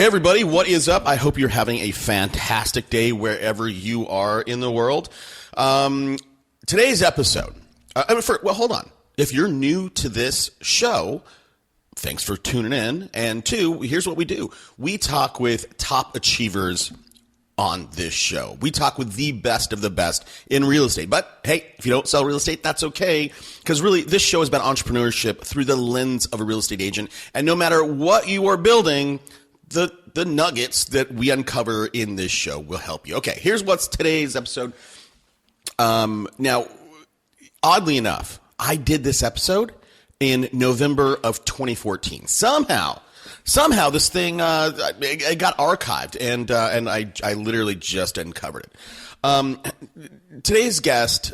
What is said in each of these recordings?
Hey everybody, what is up? I hope you're having a fantastic day wherever you are in the world. Today's episode, hold on. If you're new to this show, thanks for tuning in. And two, here's what we do. We talk with top achievers on this show. We talk with the best of the best in real estate. But hey, if you don't sell real estate, that's okay. Because really, this show is about entrepreneurship through the lens of a real estate agent. And no matter what you are building, the nuggets that we uncover in this show will help you. Okay, here's what's today's episode. Now, oddly enough, I did this episode in November of 2014. Somehow this thing it got archived, and I literally just uncovered it. Today's guest,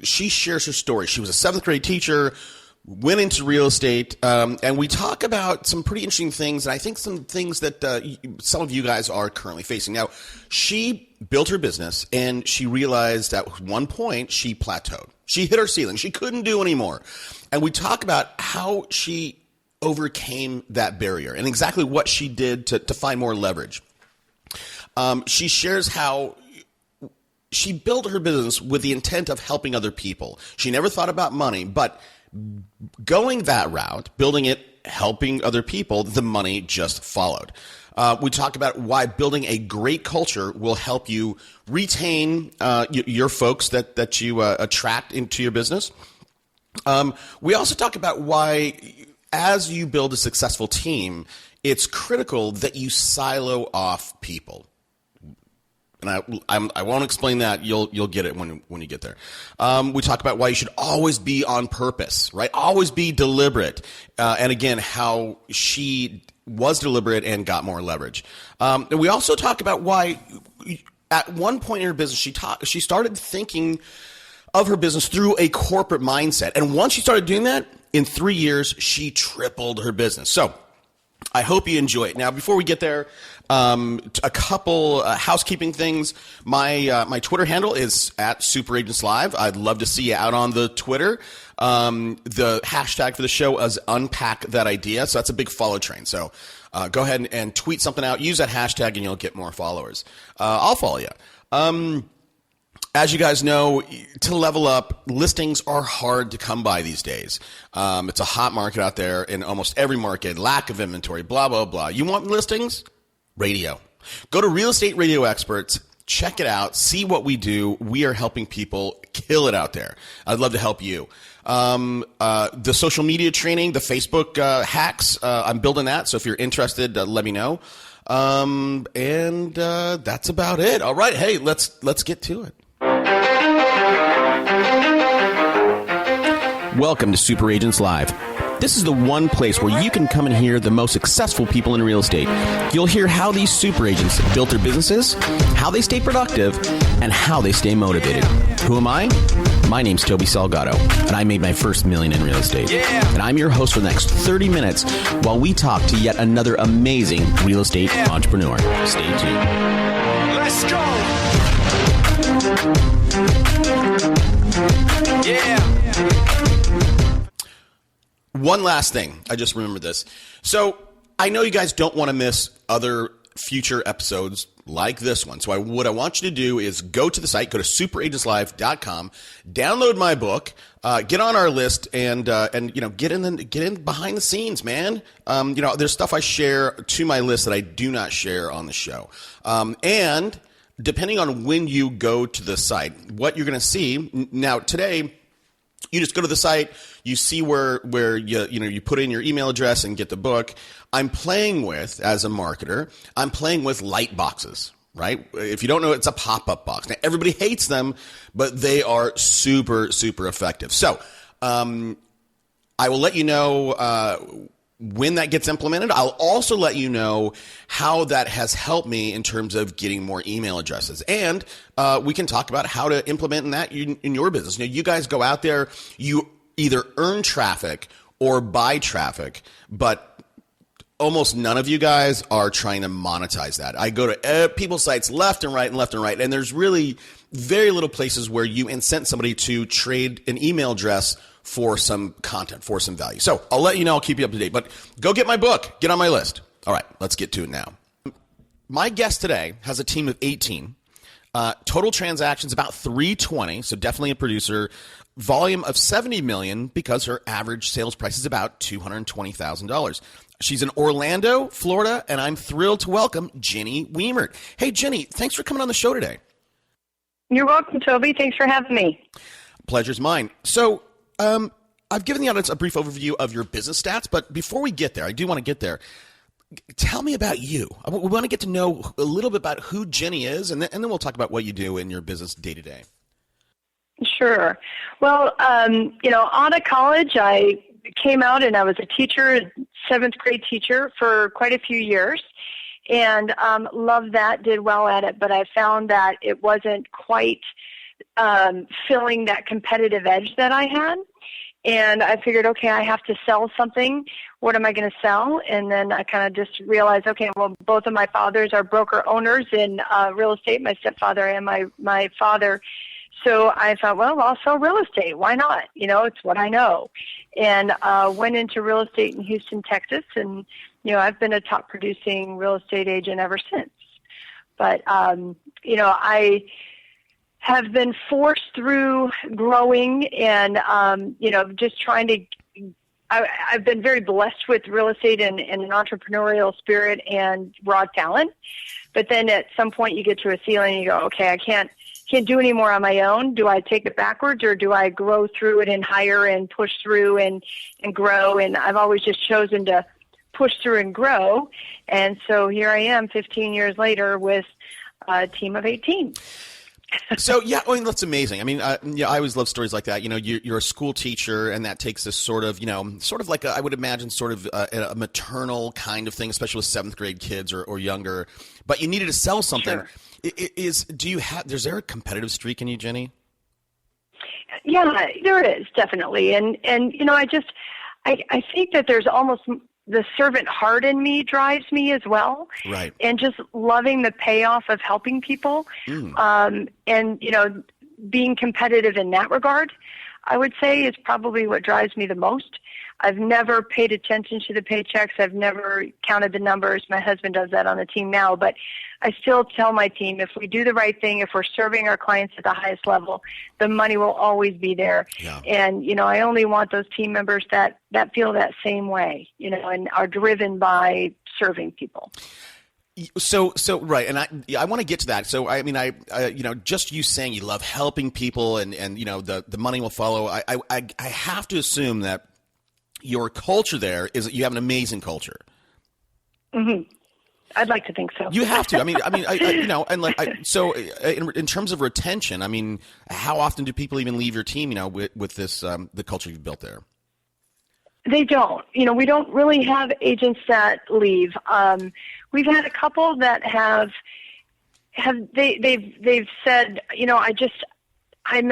she shares her story. She was a 7th grade teacher, went into real estate, and we talk about some pretty interesting things, and I think some things that some of you guys are currently facing. Now, she built her business, and she realized at one point she plateaued. She hit her ceiling. She couldn't do anymore. And we talk about how she overcame that barrier and exactly what she did to find more leverage. She shares how she built her business with the intent of helping other people. She never thought about money, but going that route, building it, helping other people, the money just followed. We talk about why building a great culture will help you retain your folks that you attract into your business. We also talk about why, as you build a successful team, it's critical that you silo off people. And I won't explain that. You'll get it when you get there. We talk about why you should always be on purpose, right? Always be deliberate. And again, how she was deliberate and got more leverage. And we also talk about why at one point in her business, she started thinking of her business through a corporate mindset. And once she started doing that, in 3 years, she tripled her business. So I hope you enjoy it. Now, before we get there, a couple housekeeping things. My Twitter handle is at Super Agents Live. I'd love to see you out on the Twitter. The hashtag for the show is Unpack That Idea. So that's a big follow train. So go ahead and tweet something out. Use that hashtag and you'll get more followers. I'll follow you. As you guys know, to level up, listings are hard to come by these days. It's a hot market out there in almost every market. Lack of inventory, blah, blah, blah. You want listings? Radio. Go to Real Estate Radio Experts. Check it out. See what we do. We are helping people kill it out there. I'd love to help you. The social media training, the Facebook hacks, I'm building that. So if you're interested, let me know. And that's about it. All right. Hey, let's get to it. Welcome to Super Agents Live. This is the one place where you can come and hear the most successful people in real estate. You'll hear how these super agents built their businesses, how they stay productive, and how they stay motivated. Who am I? My name's Toby Salgado, and I made my first $1 million in real estate. Yeah. And I'm your host for the next 30 minutes while we talk to yet another amazing real estate entrepreneur. Stay tuned. Let's go! Yeah. One last thing. I just remembered this. So I know you guys don't want to miss other future episodes like this one. So what I want you to do is go to the site, go to superagentslive.com, download my book, get on our list, and get in behind the scenes, man. There's stuff I share to my list that I do not share on the show. And depending on when you go to the site, what you're going to see now today. You just go to the site, you see where you put in your email address and get the book. I'm playing with, as a marketer, light boxes, right? If you don't know, it's a pop-up box. Now, everybody hates them, but they are super, super effective. So I will let you know when that gets implemented. I'll also let you know how that has helped me in terms of getting more email addresses. And we can talk about how to implement that in your business. You guys go out there, you either earn traffic or buy traffic, but almost none of you guys are trying to monetize that. I go to people's sites left and right, and there's really very little places where you incent somebody to trade an email address for some content, for some value. So I'll let you know. I'll keep you up to date. But go get my book. Get on my list. All right, let's get to it now. My guest today has a team of 18. Total transactions about 320, so definitely a producer. Volume of 70 million because her average sales price is about $220,000. She's in Orlando, Florida, and I'm thrilled to welcome Ginny Wemert. Hey, Ginny, thanks for coming on the show today. You're welcome, Toby. Thanks for having me. Pleasure's mine. So I've given the audience a brief overview of your business stats, but before we get there, I do want to get there. Tell me about you. We want to get to know a little bit about who Ginny is, and then we'll talk about what you do in your business day to day. Sure. Well, out of college, I came out and I was a teacher, seventh grade teacher for quite a few years, and loved that, did well at it, but I found that it wasn't quite filling that competitive edge that I had. And I figured, okay, I have to sell something. What am I going to sell? And then I kind of just realized, okay, well, both of my fathers are broker owners in real estate, my stepfather and my father. So I thought, well, I'll sell real estate. Why not? It's what I know. And went into real estate in Houston, Texas. And, I've been a top producing real estate agent ever since. But, I have been forced through growing and, just trying to, I've been very blessed with real estate and an entrepreneurial spirit and raw talent. But then at some point you get to a ceiling and you go, okay, I can't do any more on my own. Do I take it backwards or do I grow through it and hire and push through and grow? And I've always just chosen to push through and grow. And so here I am 15 years later with a team of 18. So, yeah, I mean, that's amazing. I mean, I always love stories like that. You're a school teacher, and that takes this sort of like I would imagine sort of a maternal kind of thing, especially with seventh grade kids or younger. But you needed to sell something. Sure. Is there a competitive streak in you, Ginny? Yeah, there is definitely. And I think that there's almost the servant heart in me drives me as well. Right. And just loving the payoff of helping people. And, being competitive in that regard, I would say is probably what drives me the most. I've never paid attention to the paychecks. I've never counted the numbers. My husband does that on the team now, but I still tell my team if we do the right thing, if we're serving our clients at the highest level, the money will always be there. Yeah. And, I only want those team members that feel that same way, and are driven by serving people. So right, and I want to get to that. So I mean, I just you saying you love helping people, and the money will follow. I have to assume that your culture there is that you have an amazing culture. Mm-hmm. I'd like to think so. You have to. In terms of retention, I mean, how often do people even leave your team? With this the culture you've built there. They don't. We don't really have agents that leave. We've had a couple that they've said, I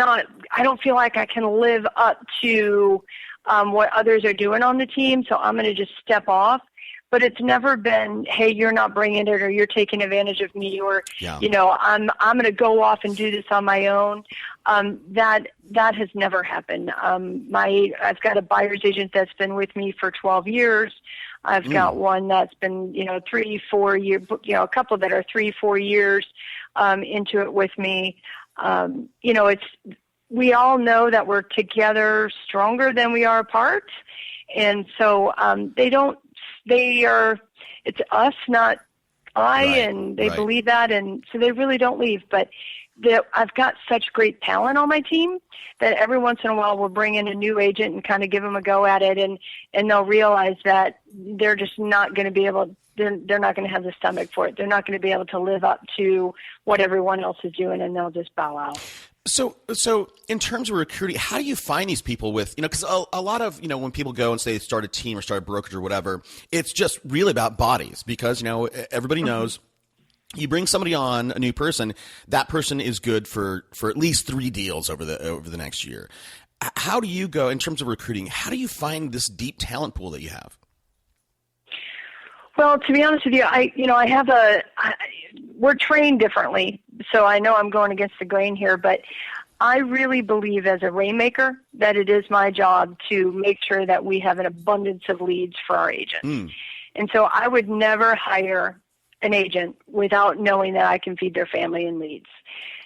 don't feel like I can live up to what others are doing on the team, so I'm going to just step off. But it's never been, hey, you're not bringing it, or you're taking advantage of me, or I'm going to go off and do this on my own. That has never happened. I've got a buyer's agent that's been with me for 12 years. I've got one that's been 3-4 years. A couple that are 3-4 years into it with me. We all know that we're together stronger than we are apart, and so it's us, not I, right, and they right. believe that, and so they really don't leave. But I've got such great talent on my team that every once in a while we'll bring in a new agent and kind of give them a go at it, and they'll realize that they're just not going to be able. They're not going to have the stomach for it. They're not going to be able to live up to what everyone else is doing, and they'll just bow out. So in terms of recruiting, how do you find these people with, because a lot of, when people go and say they start a team or start a brokerage or whatever, it's just really about bodies because, everybody knows you bring somebody on, a new person, that person is good for at least 3 deals over the next year. How do you go in terms of recruiting? How do you find this deep talent pool that you have? Well, to be honest with you, we're trained differently, so I know I'm going against the grain here, but I really believe as a rainmaker that it is my job to make sure that we have an abundance of leads for our agents. And so I would never hire an agent without knowing that I can feed their family in leads.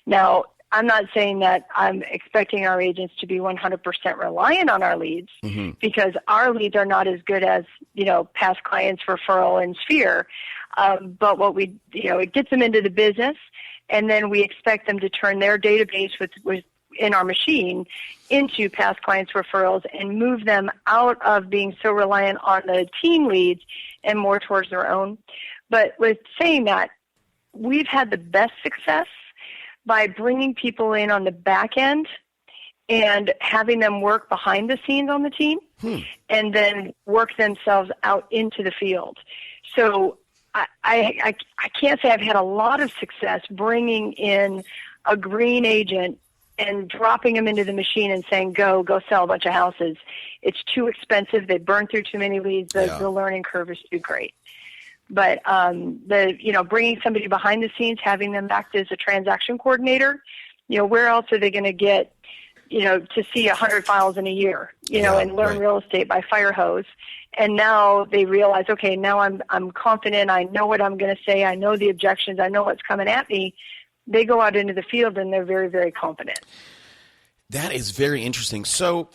Now, I'm not saying that I'm expecting our agents to be 100% reliant on our leads, because our leads are not as good as, past clients, referral, and Sphere. But what we, it gets them into the business, and then we expect them to turn their database in our machine into past clients, referrals, and move them out of being so reliant on the team leads and more towards their own. But with saying that, we've had the best success by bringing people in on the back end and having them work behind the scenes on the team and then work themselves out into the field. So I can't say I've had a lot of success bringing in a green agent and dropping them into the machine and saying, go sell a bunch of houses. It's too expensive. They burn through too many leads. The learning curve is too great. But bringing somebody behind the scenes, having them act as a transaction coordinator, where else are they going to get, to see 100 files in a year, and learn real estate by fire hose? And now they realize, okay, now I'm confident. I know what I'm going to say. I know the objections. I know what's coming at me. They go out into the field and they're very, very confident. That is very interesting. So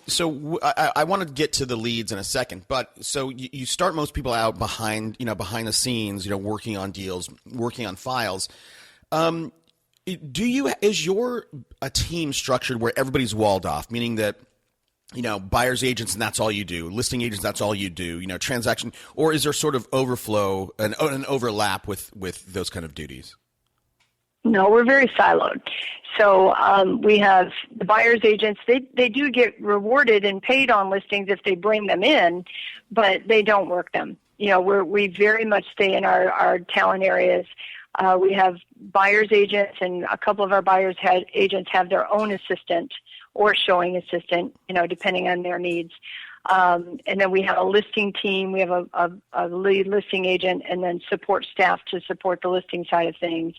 I want to get to the leads in a second, but so you start most people out behind the scenes, working on deals, working on files. Is your a team structured where everybody's walled off, meaning that, buyers agents and that's all you do, listing agents, that's all you do, transaction, or is there sort of overflow and an overlap with those kind of duties? No, we're very siloed. So we have the buyer's agents. They do get rewarded and paid on listings if they bring them in, but they don't work them. We very much stay in our talent areas. We have buyer's agents, and a couple of our buyer's agents have their own assistant or showing assistant, depending on their needs. And then we have a listing team. We have a lead listing agent, and then support staff to support the listing side of things.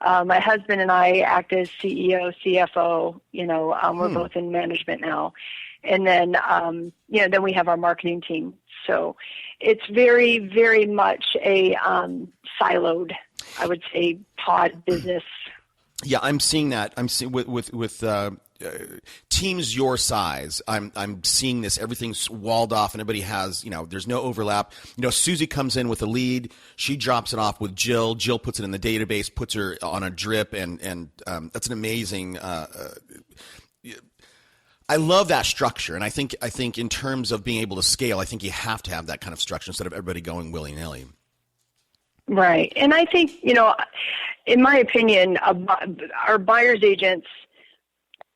My husband and I act as CEO, CFO, we're both in management now. And then, then we have our marketing team. So it's very, very much a siloed, I would say, pod business. Yeah, I'm seeing that. I'm seeing with teams your size. I'm seeing this. Everything's walled off, and everybody has, there's no overlap. Susie comes in with a lead. She drops it off with Jill. Jill puts it in the database, puts her on a drip, and that's an amazing. I love that structure, and I think in terms of being able to scale, I think you have to have that kind of structure instead of everybody going willy-nilly. Right, and I think in my opinion, our buyer's agents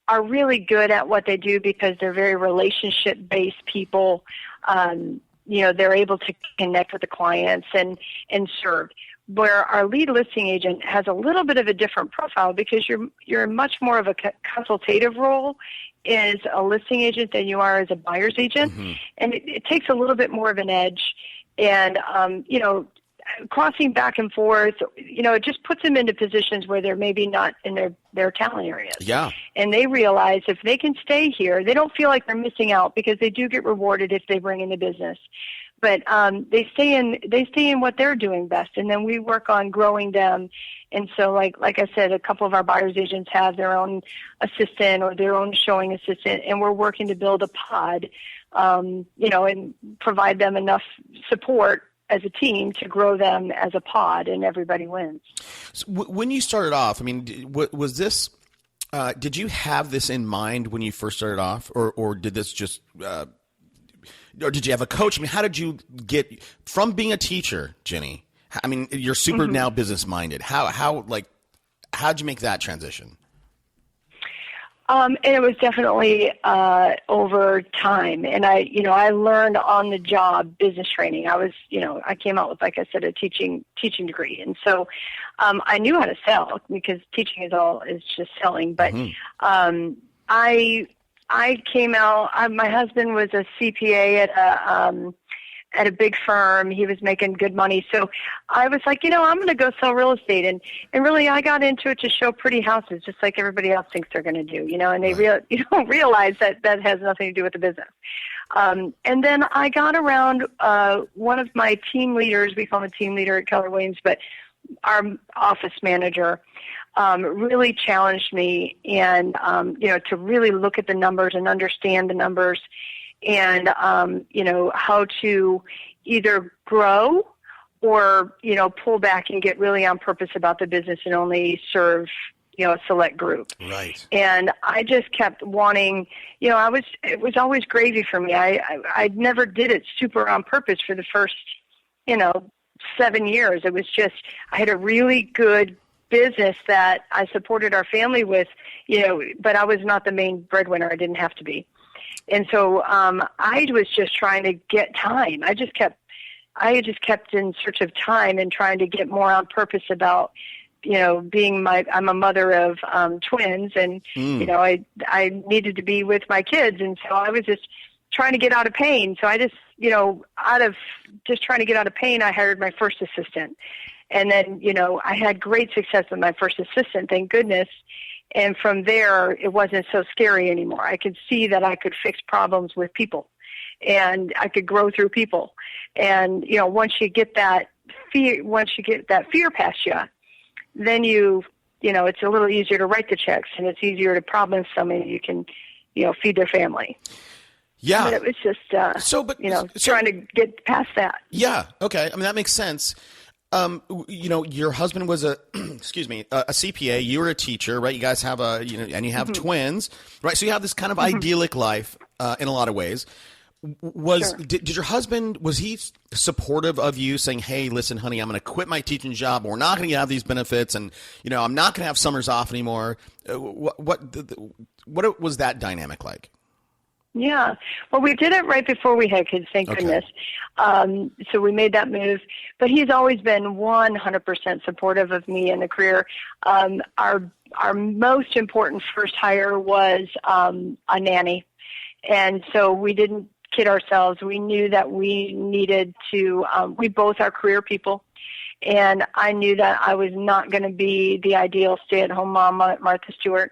are really good at what they do because they're very relationship-based people. They're able to connect with the clients and serve. Where our lead listing agent has a little bit of a different profile because you're much more of a consultative role as a listing agent than you are as a buyer's agent, and it takes a little bit more of an edge. And crossing back and forth, it just puts them into positions where they're maybe not in their talent areas. Yeah. And they realize if they can stay here, they don't feel like they're missing out because they do get rewarded if they bring in the business. But they stay in what they're doing best, and then we work on growing them. And so, like I said, a couple of our buyer's agents have their own assistant or their own showing assistant, and we're working to build a pod, and provide them enough support as a team to grow them as a pod, and everybody wins. So when you started off, was this? Did you have this in mind when you first started off, or did this just? Or did you have a coach? How did you get from being a teacher, Jenny? You're super now business minded. How'd you make that transition? And it was definitely over time, and I learned on the job business training. I came out with, like I said, a teaching degree, and so I knew how to sell because teaching is just selling. But I came out. My husband was a CPA at a big firm. He was making good money, so I was like, I'm going to go sell real estate. And really, I got into it to show pretty houses, just like everybody else thinks they're going to do. And they you don't realize that has nothing to do with the business. And then I got around one of my team leaders. We call him a team leader at Keller Williams, but our office manager, really challenged me, and to really look at the numbers and understand the numbers, and how to either grow or pull back and get really on purpose about the business and only serve a select group. Right. And I just kept wanting, it was always gravy for me. I never did it super on purpose for the first 7 years. It was just, I had a really good business that I supported our family with, but I was not the main breadwinner. I didn't have to be. And so I was just trying to get time. I just kept in search of time and trying to get more on purpose about, I'm a mother of twins, and, I needed to be with my kids. And so I was just trying to get out of pain. So I just, out of just trying to get out of pain, I hired my first assistant. And then, I had great success with my first assistant, thank goodness. And from there, it wasn't so scary anymore. I could see that I could fix problems with people, and I could grow through people. And, once you get that fear past you, then it's a little easier to write the checks, and it's easier to problem somebody you can, feed their family. Yeah. But it was just, trying to get past that. Yeah. Okay. I mean, that makes sense. Your husband was a CPA. You were a teacher, right? You guys have and you have twins, right? So you have this kind of idyllic life in a lot of ways. Sure. Did your husband, was he supportive of you saying, hey, listen, honey, I'm going to quit my teaching job. We're not going to have these benefits, and I'm not going to have summers off anymore. What was that dynamic like? Yeah. Well, we did it right before we had kids, thank goodness. So we made that move. But he's always been 100% supportive of me in the career. Our most important first hire was a nanny. And so we didn't kid ourselves. We knew that we needed to, we both are career people. And I knew that I was not going to be the ideal stay-at-home mom at Martha Stewart.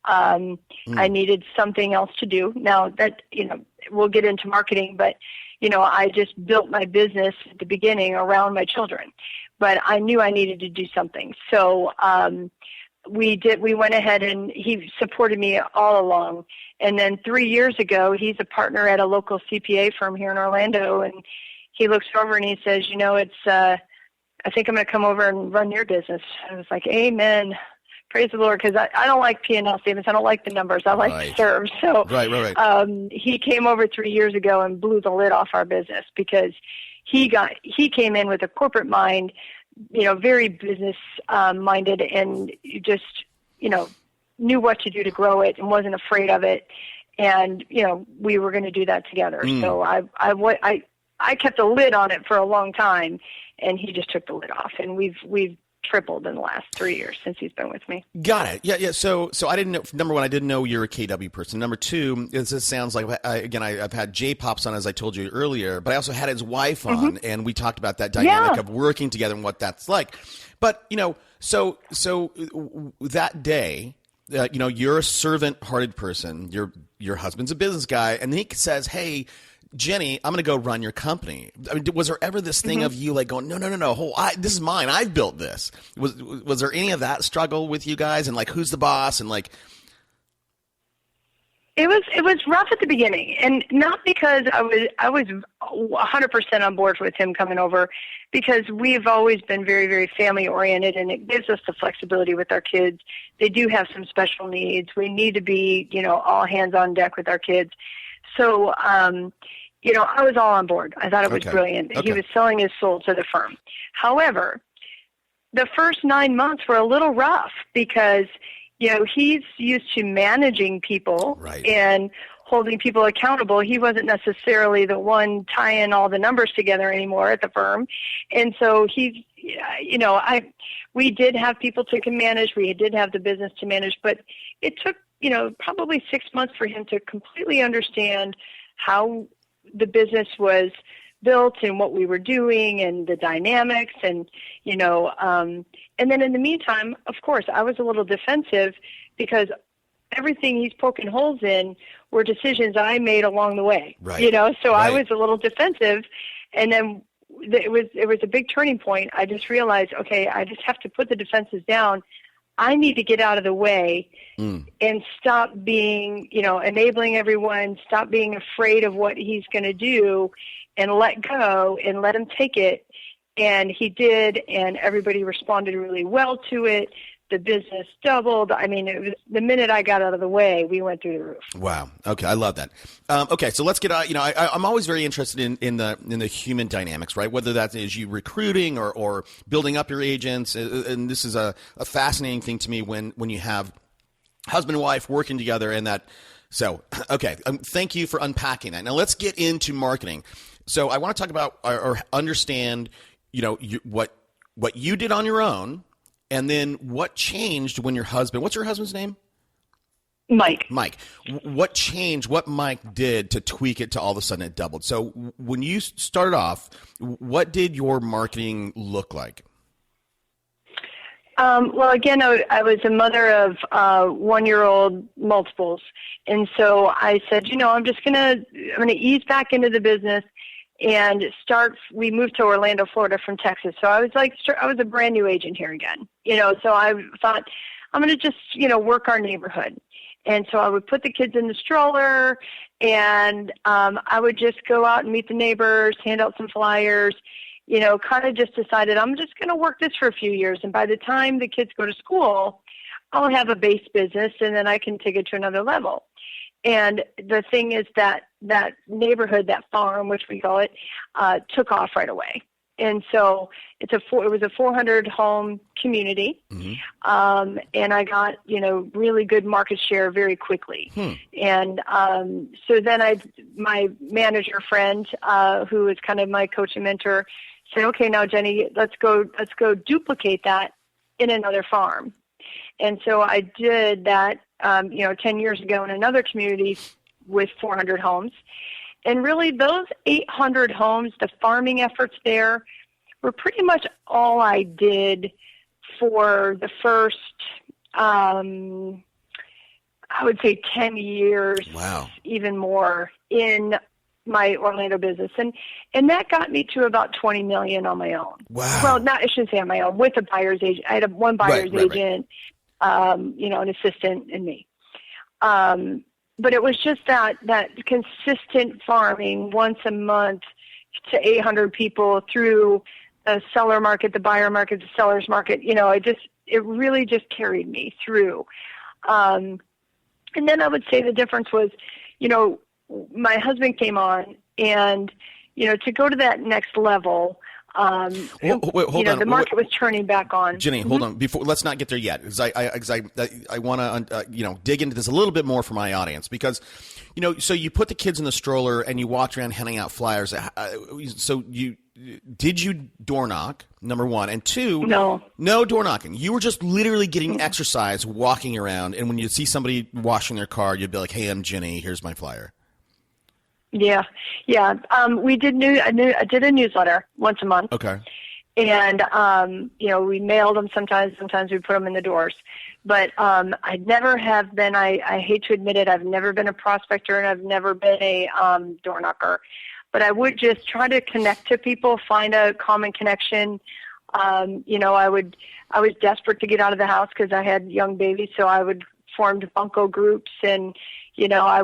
I needed something else to do. Now that, we'll get into marketing, but, I just built my business at the beginning around my children, but I knew I needed to do something. So, we went ahead, and he supported me all along. And then 3 years ago, he's a partner at a local CPA firm here in Orlando. And he looks over and he says, I think I'm going to come over and run your business. I was like, amen. Praise the Lord, because I don't like P&L statements. I don't like the numbers. I like to serve. So Right. He came over 3 years ago and blew the lid off our business, because he came in with a corporate mind, very business minded, and just knew what to do to grow it and wasn't afraid of it. And we were going to do that together. So I kept a lid on it for a long time, and he just took the lid off, and we've tripled in the last 3 years since he's been with me. Got it. Yeah. So I didn't know. Number one, I didn't know you're a KW person. Number two, it sounds like I've had J Pops on, as I told you earlier, but I also had his wife on, and we talked about that dynamic of working together and what that's like. But so that day, you're a servant-hearted person. Your husband's a business guy, and then he says, "Hey, Jenny, I'm going to go run your company." I mean, was there ever this thing of you like going, no, this is mine. I've built this. Was there any of that struggle with you guys, and like, who's the boss, and like? It was rough at the beginning, and not because I was 100% on board with him coming over, because we've always been very, very family oriented, and it gives us the flexibility with our kids. They do have some special needs. We need to be, all hands on deck with our kids. So, I was all on board. I thought it was brilliant. Okay. He was selling his soul to the firm. However, the first 9 months were a little rough, because he's used to managing people and holding people accountable. He wasn't necessarily the one tying all the numbers together anymore at the firm. And so we did have people to manage. We did have the business to manage, but it took, probably 6 months for him to completely understand how the business was built and what we were doing and the dynamics, and and then in the meantime, of course, I was a little defensive, because everything he's poking holes in were decisions I made along the way. So I was a little defensive, and then it was a big turning point. I just realized, okay, I just have to put the defenses down. I need to get out of the way and stop being, enabling everyone, stop being afraid of what he's going to do, and let go and let him take it. And he did, and everybody responded really well to it. The business doubled. I mean, it was the minute I got out of the way, we went through the roof. Wow. Okay, I love that. Okay, so let's get out. I'm always very interested in the human dynamics, right? Whether that is you recruiting or building up your agents, and this is a fascinating thing to me when you have husband and wife working together, and that. So, okay, thank you for unpacking that. Now let's get into marketing. So I want to talk about or understand, what you did on your own. And then what changed when what's your husband's name? Mike. What changed, what Mike did to tweak it to all of a sudden it doubled? So when you started off, what did your marketing look like? Well, again, I was a mother of 1-year-old multiples. And so I said, I'm going to ease back into the business and we moved to Orlando, Florida from Texas. So I was a brand new agent here again, so I thought I'm going to just, work our neighborhood. And so I would put the kids in the stroller and I would just go out and meet the neighbors, hand out some flyers, kind of just decided I'm just going to work this for a few years. And by the time the kids go to school, I'll have a base business and then I can take it to another level. And the thing is that neighborhood, that farm, which we call it, took off right away. And so it was a 400 home community. Mm-hmm. And I got, really good market share very quickly. And so then my manager friend, who is kind of my coach and mentor, said, okay, now Jenny, let's go duplicate that in another farm. And so I did that, 10 years ago in another community with 400 homes. And really those 800 homes, the farming efforts there were pretty much all I did for the first, I would say 10 years, wow, even more in my Orlando business. And that got me to about 20 million on my own. Wow. Well, I shouldn't say on my own, with a buyer's agent. I had one buyer's agent. An assistant and me. But it was just that consistent farming once a month to 800 people through the seller market, the buyer market, the seller's market. It really just carried me through. And then I would say the difference was, my husband came on and, to go to that next level, hold on. The market was turning back on. Jenny, hold on. Let's not get there yet, because I want to dig into this a little bit more for my audience, because so you put the kids in the stroller and you walked around handing out flyers. So did you door knock? Number one, and two, no door knocking. You were just literally getting exercise, walking around, and when you see somebody washing their car, you'd be like, "Hey, I'm Jenny. Here's my flyer." Yeah. We did I did a newsletter once a month. Okay. And, we mailed them sometimes we put them in the doors. But I never have been, I hate to admit it, I've never been a prospector and I've never been a door knocker. But I would just try to connect to people, find a common connection. I was desperate to get out of the house because I had young babies, so I would form bunco groups and I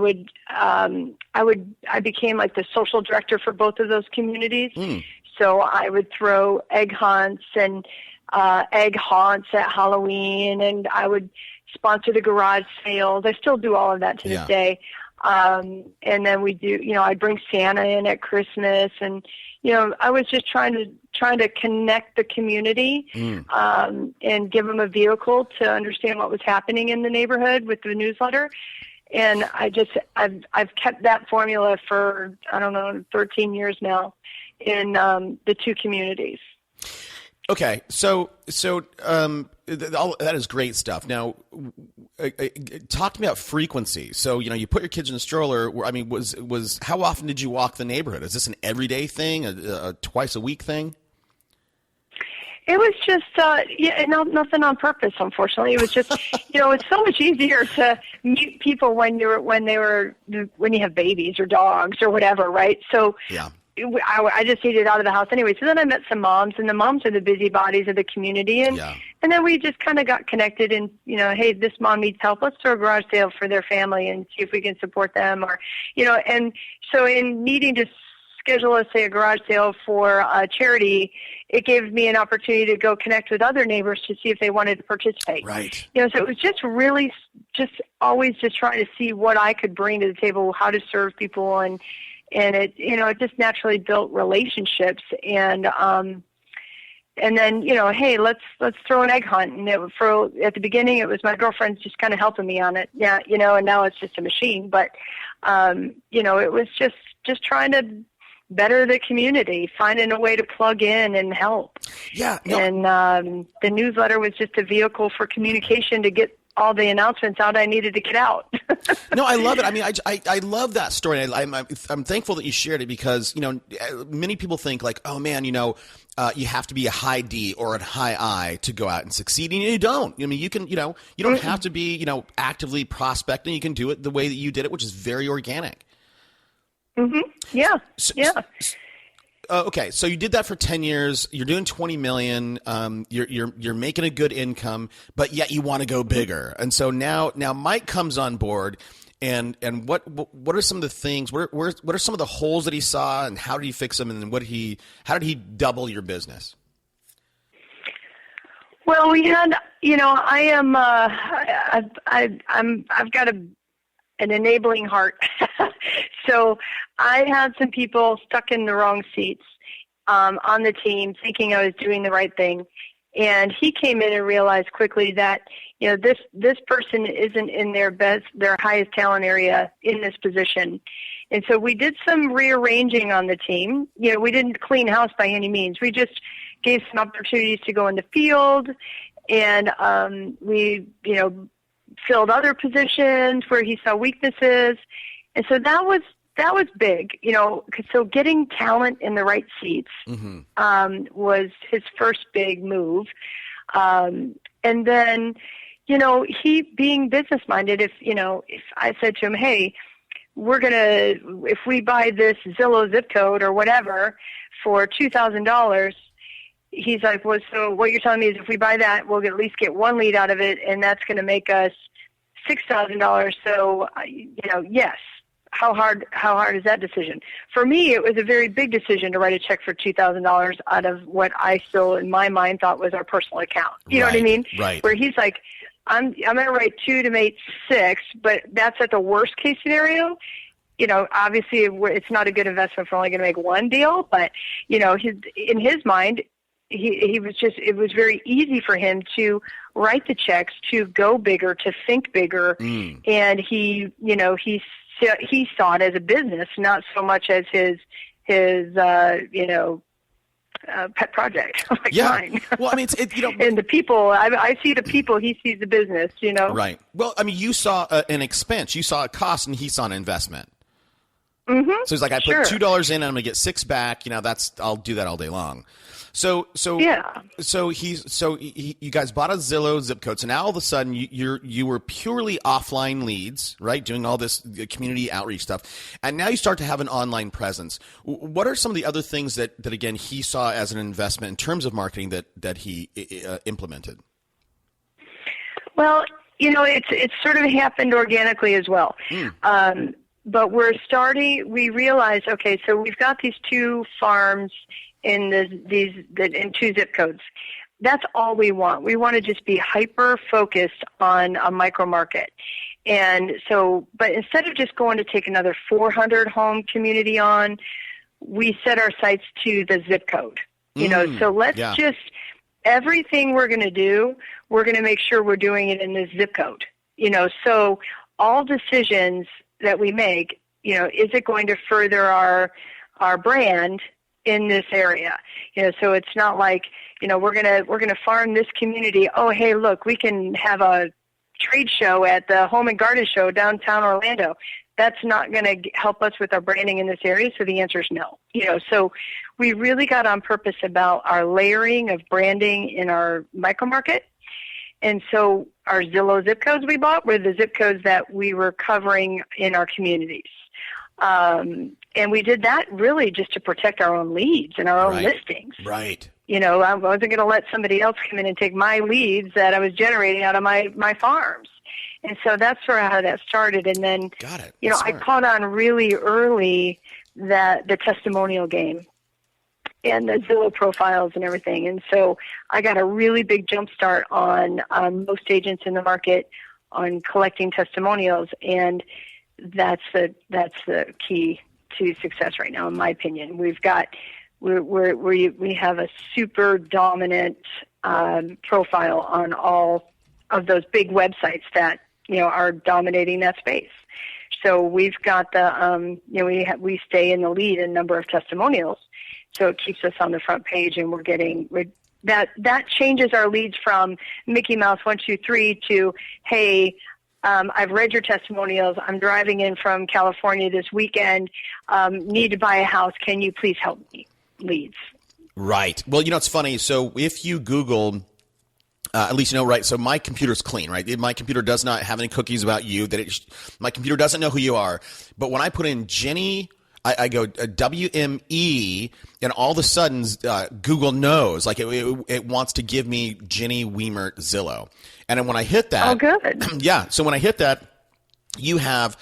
became like the social director for both of those communities. So I would throw egg hunts and egg haunts at Halloween, and I would sponsor the garage sales. I still do all of that to this day. And then we do, I'd bring Santa in at Christmas, and I was just trying to connect the community and give them a vehicle to understand what was happening in the neighborhood with the newsletter. And I've kept that formula for, 13 years now in the two communities. Okay, so that is great stuff. Now, talk to me about frequency. So you put your kids in a stroller. Was how often did you walk the neighborhood? Is this an everyday thing, a twice a week thing? It was just, nothing on purpose, unfortunately. It was just, it's so much easier to meet people when you have babies or dogs or whatever, right? So I just needed out of the house anyway. So then I met some moms, and the moms are the busybodies of the community. And then we just kind of got connected and, hey, this mom needs help. Let's throw a garage sale for their family and see if we can support them. Or, and so in needing to schedule, let's say, a garage sale for a charity, it gave me an opportunity to go connect with other neighbors to see if they wanted to participate. Right. So it was just really always trying to see what I could bring to the table, how to serve people, and it, it just naturally built relationships. And then, hey, let's throw an egg hunt. And at the beginning, it was my girlfriend's just kind of helping me on it. Yeah. And now it's just a machine, but, it was just trying to better the community, finding a way to plug in and help. Yeah. No. And the newsletter was just a vehicle for communication to get all the announcements out I needed to get out. No, I love it. I mean, I love that story. I'm thankful that you shared it because, many people think like, oh man, you have to be a high D or a high I to go out and succeed. And you don't. I mean, you can, you don't have to be, actively prospecting. You can do it the way that you did it, which is very organic. Mm-hmm. Yeah. Okay, so you did that for 10 years. You're doing 20 million. You're making a good income, but yet you want to go bigger. And so now Mike comes on board, and what are some of the things? What are some of the holes that he saw, and how did he fix them? And then how did he double your business? Well, we had, I've got an enabling heart. So I had some people stuck in the wrong seats on the team thinking I was doing the right thing. And he came in and realized quickly that, this person isn't in their highest talent area in this position. And so we did some rearranging on the team. We didn't clean house by any means. We just gave some opportunities to go in the field, and we, filled other positions where he saw weaknesses. And so that was big, so getting talent in the right seats was his first big move. And then, he being business-minded, if I said to him, hey, if we buy this Zillow zip code or whatever for $2,000, he's like, well, so what you're telling me is if we buy that, we'll at least get one lead out of it, and that's going to make us $6,000. So, yes. How hard is that decision? For me, it was a very big decision to write a check for $2,000 out of what I still, in my mind, thought was our personal account. You know what I mean? Right. Where he's like, I'm going to write 2 to make 6, but that's at the worst case scenario. Obviously, it's not a good investment for only going to make one deal, but in his mind, it was very easy for him to write the checks, to go bigger, to think bigger, and he saw it as a business, not so much as his pet project like mine. Well, I mean, and the people, I see the people, he sees the business, Right. Well, I mean, you saw an expense, you saw a cost, and he saw an investment. Mm-hmm. So he's like, I put $2 in, and I'm going to get 6 back. I'll do that all day long. So yeah. So you guys bought a Zillow zip code. So now all of a sudden you were purely offline leads, right? Doing all this community outreach stuff, and now you start to have an online presence. What are some of the other things that again he saw as an investment in terms of marketing that he implemented? Well, it's sort of happened organically as well. But we realized, okay, so we've got these 2 farms in in 2 zip codes. That's all we want. We want to just be hyper focused on a micro market. And so, but instead of just going to take another 400 home community on, we set our sights to the zip code. So let's just, everything we're going to do, we're going to make sure we're doing it in the zip code. So all decisions that we make, is it going to further our brand in this area? So it's not like, we're gonna farm this community. Oh, hey, look, we can have a trade show at the Home and Garden Show downtown Orlando. That's not going to help us with our branding in this area. So the answer is no. So we really got on purpose about our layering of branding in our micro market. And so our Zillow zip codes we bought were the zip codes that we were covering in our communities. And we did that really just to protect our own leads and our own listings. Right. I wasn't going to let somebody else come in and take my leads that I was generating out of my farms. And so that's sort of how that started. And then, Got it. I caught on really early that the testimonial game and the Zillow profiles and everything. And so I got a really big jump start on most agents in the market on collecting testimonials. And that's the key to success right now, in my opinion. We have a super dominant profile on all of those big websites that are dominating that space. So we've got we stay in the lead in number of testimonials, so it keeps us on the front page, and that changes our leads from Mickey Mouse 123 to, hey, I've read your testimonials. I'm driving in from California this weekend. Need to buy a house. Can you please help me? Leads. Right. Well, it's funny. So if you Google, at least right. So my computer's clean, right? My computer does not have any cookies about you. My computer doesn't know who you are. But when I put in Jenny, I go WME, and all of a sudden Google knows. Like it wants to give me Jenny Wemert Zillow. And then when I hit that, oh, good. Yeah. So when I hit that, you have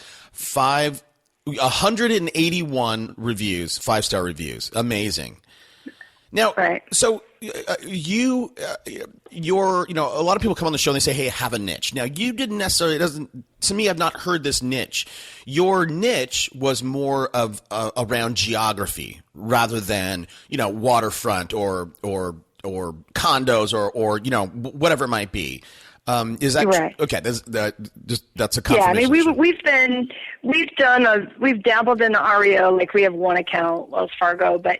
181 reviews, 5-star reviews. Amazing. Now, so you're, a lot of people come on the show and they say, hey, have a niche. Now, you didn't necessarily, to me, I've not heard this niche. Your niche was more of around geography rather than, waterfront or condos or whatever it might be. Is that right? Okay? That's a confirmation. Yeah, I mean, we've dabbled in the REO, like we have one account, Wells Fargo, but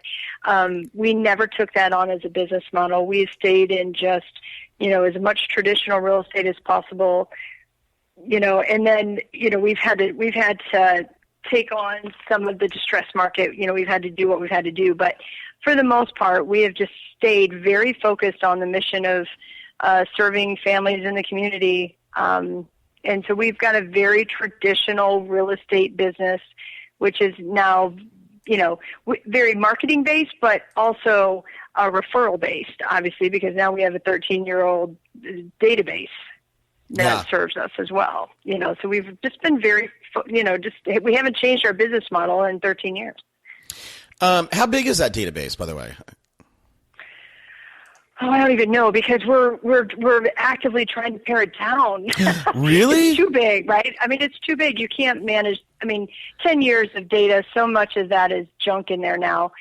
we never took that on as a business model. We stayed in just as much traditional real estate as possible, and then we've had to take on some of the distressed market. We've had to do what we've had to do, but for the most part, we have just stayed very focused on the mission of serving families in the community. And so we've got a very traditional real estate business, which is now, very marketing based, but also referral based, obviously, because now we have a 13-year-old database that serves us as well. So we've just been very, we haven't changed our business model in 13 years. How big is that database, by the way? Oh, I don't even know, because we're actively trying to pare it down. Really? It's too big, right? I mean, it's too big. You can't manage. 10 years of data, so much of that is junk in there now.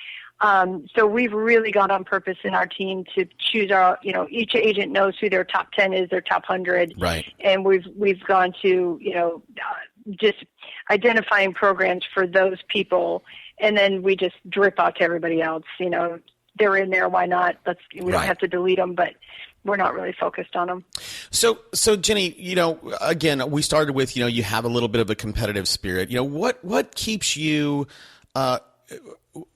So we've really got on purpose in our team to choose our, each agent knows who their top 10 is, their top 100. Right. And we've gone to, just identifying programs for those people. And then we just drip out to everybody else, they're in there. Why not? We don't have to delete them, but we're not really focused on them. So Jenny, again, we started with, you have a little bit of a competitive spirit. What keeps you,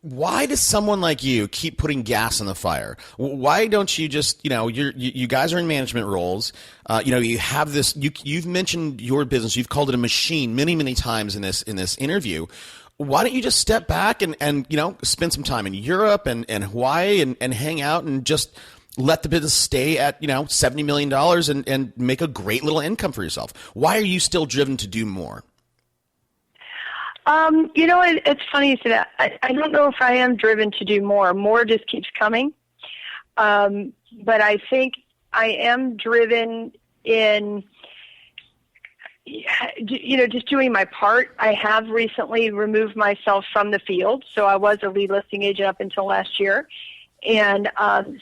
why does someone like you keep putting gas in the fire? Why don't you just, you guys are in management roles. You have this, you've mentioned your business. You've called it a machine many, many times in this interview. Why don't you just step back and spend some time in Europe and Hawaii and hang out and just let the business stay at, $70 million and make a great little income for yourself? Why are you still driven to do more? It's funny you say that. I don't know if I am driven to do more. More just keeps coming. But I think I am driven in, just doing my part. I have recently removed myself from the field. So I was a lead listing agent up until last year. And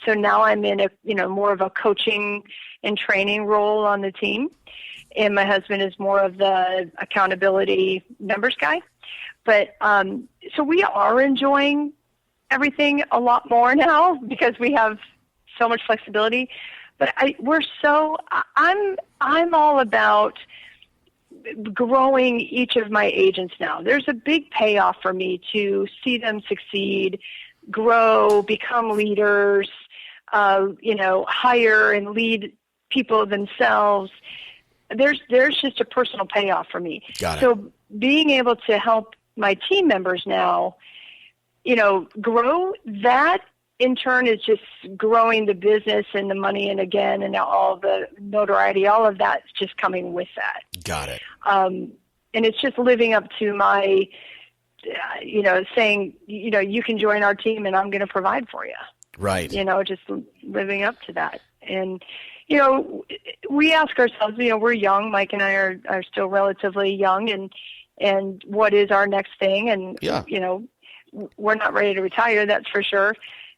so now I'm in a, more of a coaching and training role on the team. And my husband is more of the accountability numbers guy. But so we are enjoying everything a lot more now because we have so much flexibility. But I'm all about growing each of my agents now. There's a big payoff for me to see them succeed, grow, become leaders, hire and lead people themselves. There's just a personal payoff for me. Got it. So being able to help, my team members now, grow, that in turn is just growing the business and the money, and again, and all the notoriety, all of that's just coming with that. Got it. And it's just living up to my, saying, you can join our team and I'm going to provide for you. Right. Just living up to that. And, we ask ourselves, we're young. Mike and I are still relatively young, and what is our next thing? And, we're not ready to retire, that's for sure.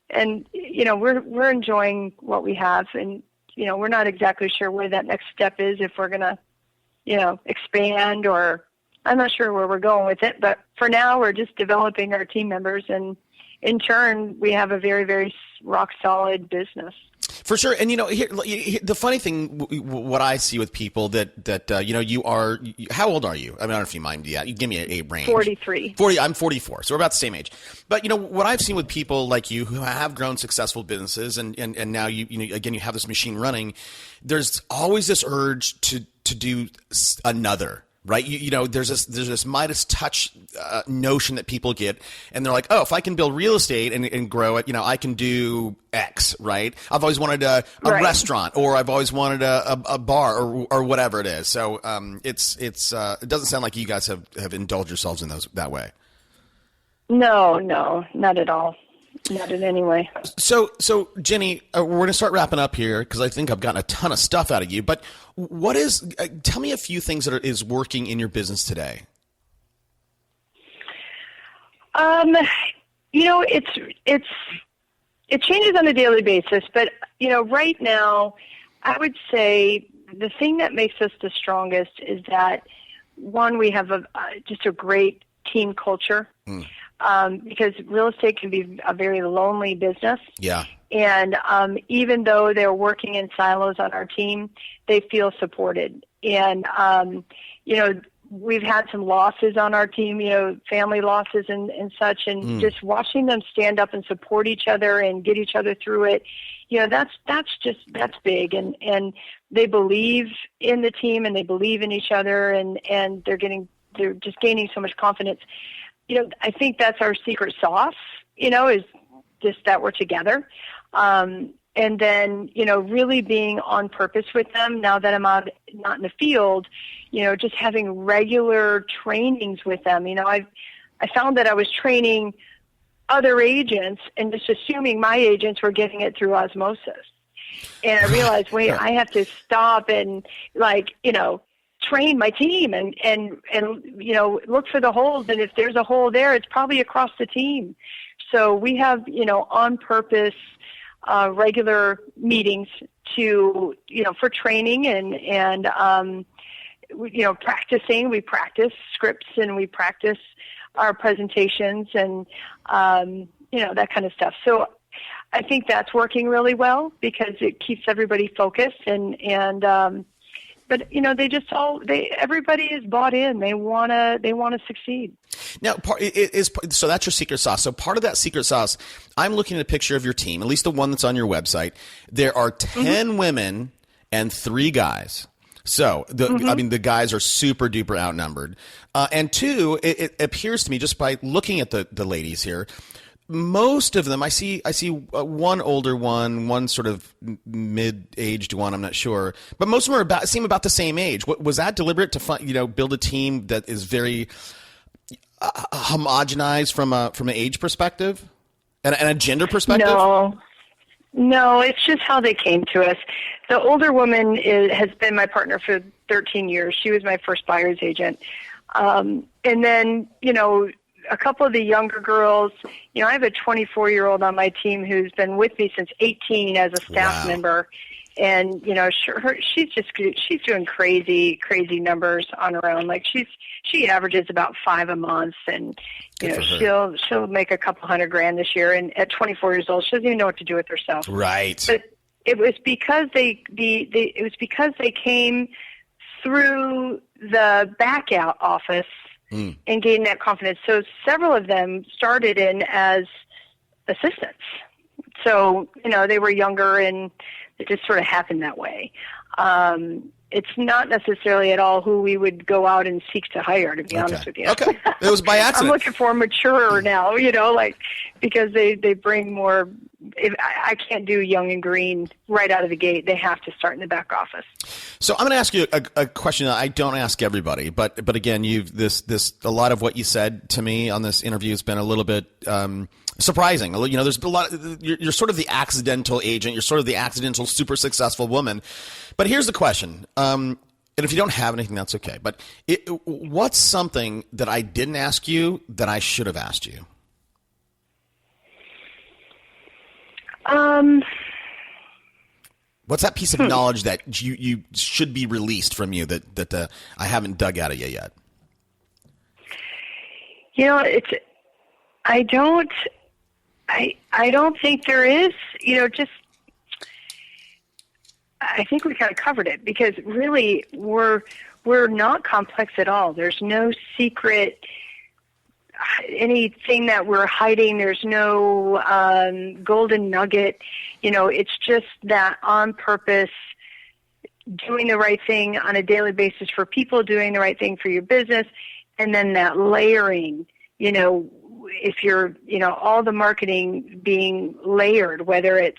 And, we're enjoying what we have, and, we're not exactly sure where that next step is, if we're going to, expand, or I'm not sure where we're going with it. But for now, we're just developing our team members, and in turn, we have a very, very rock solid business. For sure. And, here, the funny thing, what I see with people that you are, how old are you? I don't know if you mind yet. You give me a range. 43. 40, I'm 44. So we're about the same age. But, what I've seen with people like you who have grown successful businesses, and now again, you have this machine running, there's always this urge to do another. Right. There's this Midas touch notion that people get, and they're like, oh, if I can build real estate and grow it, I can do X. Right. I've always wanted a right. restaurant, or I've always wanted a bar, or whatever it is. So it doesn't sound like you guys have indulged yourselves in that way. No, not at all. Not in any way. So Jenny, we're going to start wrapping up here, because I think I've gotten a ton of stuff out of you. But tell me a few things that is working in your business today. It changes on a daily basis, but right now, I would say the thing that makes us the strongest is that, one, we have just a great team culture. Because real estate can be a very lonely business. Yeah. And even though they're working in silos on our team, they feel supported. And, we've had some losses on our team, family losses and such, and just watching them stand up and support each other and get each other through it, that's big. And they believe in the team, and they believe in each other, and they're just gaining so much confidence. I think that's our secret sauce, is just that we're together. And then, really being on purpose with them now that I'm not in the field, just having regular trainings with them. I found that I was training other agents and just assuming my agents were getting it through osmosis. And I realized, wait, I have to stop and train my team and look for the holes, and if there's a hole there, it's probably across the team. So we have on purpose regular meetings to for training and practicing. We practice scripts, and we practice our presentations, and that kind of stuff. So I think that's working really well, because it keeps everybody focused, but everybody is bought in. They wanna succeed. Now, so that's your secret sauce. So part of that secret sauce, I'm looking at a picture of your team, at least the one that's on your website. There are 10 women and 3 guys. So the guys are super duper outnumbered. And 2, it appears to me, just by looking at the ladies here, most of them, I see one older one sort of mid-aged one, I'm not sure, but most of them seem about the same age. Was that deliberate to build a team that is very homogenized from an age perspective and a gender perspective? No, it's just how they came to us. The older woman has been my partner for 13 years. She was my first buyer's agent, and then a couple of the younger girls, I have a 24-year-old on my team who's been with me since 18 as a staff member. And, she's doing crazy numbers on her own. Like she averages about 5 a month, and, she'll make a couple $100,000 this year. And at 24 years old, she doesn't even know what to do with herself. Right. But it was because they came through the back out office and gain that confidence. So several of them started in as assistants. So, they were younger, and it just sort of happened that way. it's not necessarily at all who we would go out and seek to hire, to be honest with you. Okay. It was by accident. I'm looking for mature now, because they bring more. I can't do young and green right out of the gate. They have to start in the back office. So I'm going to ask you a question that I don't ask everybody, but again, a lot of what you said to me on this interview has been a little bit surprising. There's a lot. You're sort of the accidental agent. You're sort of the accidental super successful woman. But here's the question. And if you don't have anything, that's okay. But what's something that I didn't ask you that I should have asked you? What's that piece of knowledge that you should be released from you that I haven't dug out of you yet? I don't think there is. I think we kind of covered it, because really we're not complex at all. There's no secret, anything that we're hiding. There's no golden nugget. It's just that on purpose, doing the right thing on a daily basis for people, doing the right thing for your business, and then that layering, if you're, all the marketing being layered, whether it's,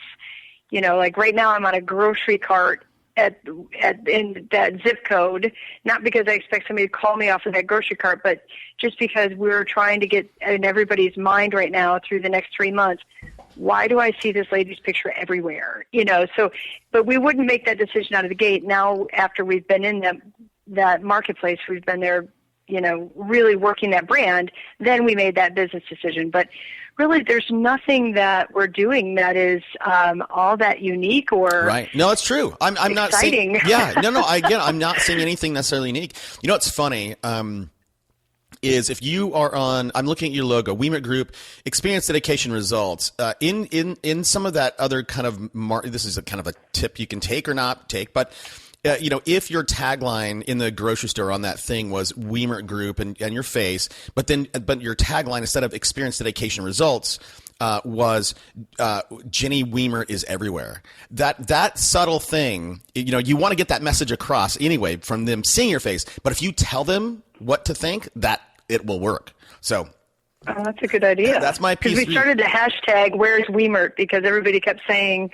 like right now I'm on a grocery cart in that zip code, not because I expect somebody to call me off of that grocery cart, but just because we're trying to get in everybody's mind right now through the next 3 months, why do I see this lady's picture everywhere? But we wouldn't make that decision out of the gate. Now, after we've been in that marketplace, we've been there, really working that brand, then we made that business decision. But really, there's nothing that we're doing that is all that unique or right. No, it's true. I'm not saying. Yeah, no. I'm not saying anything necessarily unique. It's funny. Is if you are on, I'm looking at your logo, Wemert Group, Experience, Dedication, Results. In some of that other kind of this is a kind of a tip you can take or not take, but. If your tagline in the grocery store on that thing was Wemert Group and your face, but your tagline instead of Experience, Dedication, Results was Jenny Wemert is everywhere. That subtle thing, you want to get that message across anyway from them seeing your face. But if you tell them what to think, that it will work. So. Oh, that's a good idea. That's my piece. Because we started the hashtag Where's Wemert, because everybody kept saying,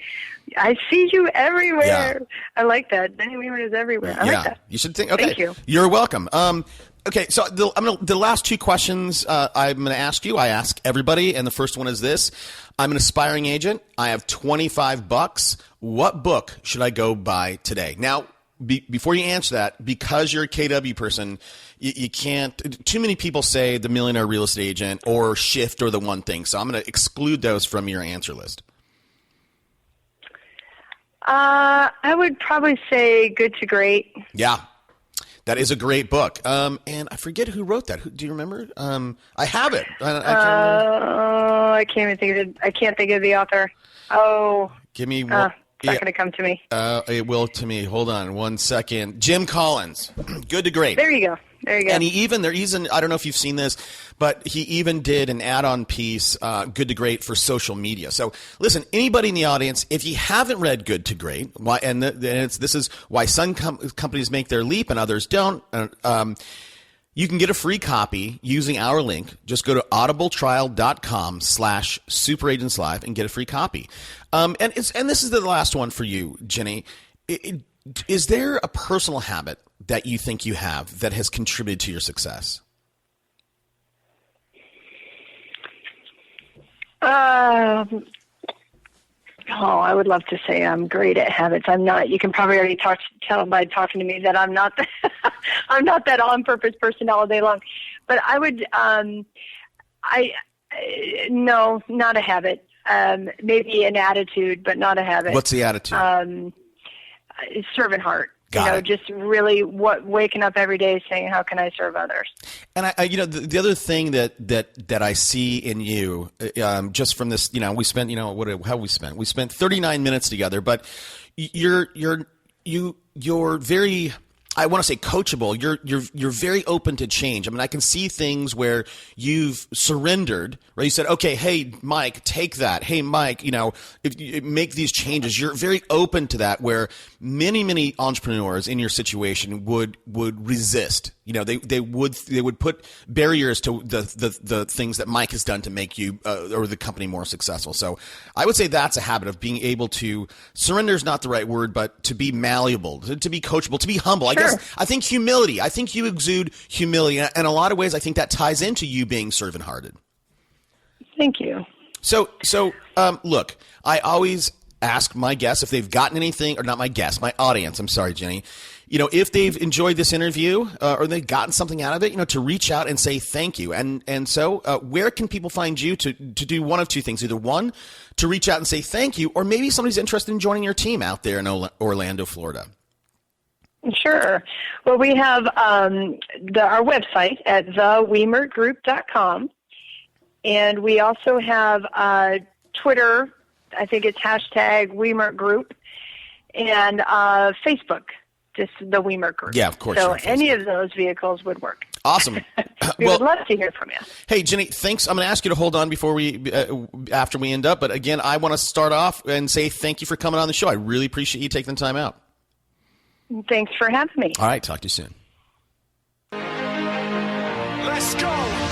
I see you everywhere. Yeah. I like that. Jenny Wemert is everywhere. I like that. You should think. Okay. Thank you. You're welcome. Okay, so the last two questions I'm going to ask you, I ask everybody, and the first one is this. I'm an aspiring agent. I have $25. What book should I go buy today? Now, before you answer that, because you're a KW person, you can't. Too many people say The Millionaire Real Estate Agent or Shift or The One Thing. So I'm going to exclude those from your answer list. I would probably say Good to Great. Yeah, that is a great book. And I forget who wrote that. Do you remember? I have it. I can't even think of it. I can't think of the author. Oh, give me one. It's not going to come to me. It will to me. Hold on one second. Jim Collins, Good to Great. There you go. And I don't know if you've seen this, but he even did an add-on piece, Good to Great, for social media. So listen, anybody in the audience, if you haven't read Good to Great, this is why some companies make their leap and others don't. You can get a free copy using our link. Just go to audibletrial.com/superagentslive and get a free copy. And this is the last one for you, Jenny. Is there a personal habit that you think you have that has contributed to your success? I would love to say I'm great at habits. I'm not. You can probably already tell by talking to me that I'm not. I'm not that on-purpose person all day long. But I would. No, not a habit. Maybe an attitude, but not a habit. What's the attitude? Servant heart. Got it. Just really waking up every day saying, how can I serve others? And the other thing that I see in you, just from this, we spent, we spent 39 minutes together, but you're very I want to say coachable. You're very open to change. I mean, I can see things where you've surrendered, right? You said, okay, hey, Mike, take that. Hey, Mike, if you make these changes, you're very open to that, where many entrepreneurs in your situation would resist. They would put barriers to the things that Mike has done to make you or the company more successful. So I would say that's a habit of being able to surrender is not the right word, but to be malleable, to be coachable, to be humble. Sure. I think humility. I think you exude humility. And in a lot of ways, I think that ties into you being servant-hearted. Thank you. So look, I always ask my guests if they've gotten anything, or not my guests, my audience. I'm sorry, Jenny. If they've enjoyed this interview or they've gotten something out of it, to reach out and say thank you. And so where can people find you to do one of two things? Either one, to reach out and say thank you, or maybe somebody's interested in joining your team out there in Orlando, Florida. Sure. Well, we have our website at thewemertgroup.com, and we also have Twitter. I think it's hashtag Wemert Group, and Facebook, just the Wemert Group. Yeah, of course. So any of those vehicles would work. Awesome. We would love to hear from you. Hey, Jenny, thanks. I'm going to ask you to hold on before after we end up. But again, I want to start off and say thank you for coming on the show. I really appreciate you taking the time out. Thanks for having me. All right. Talk to you soon. Let's go.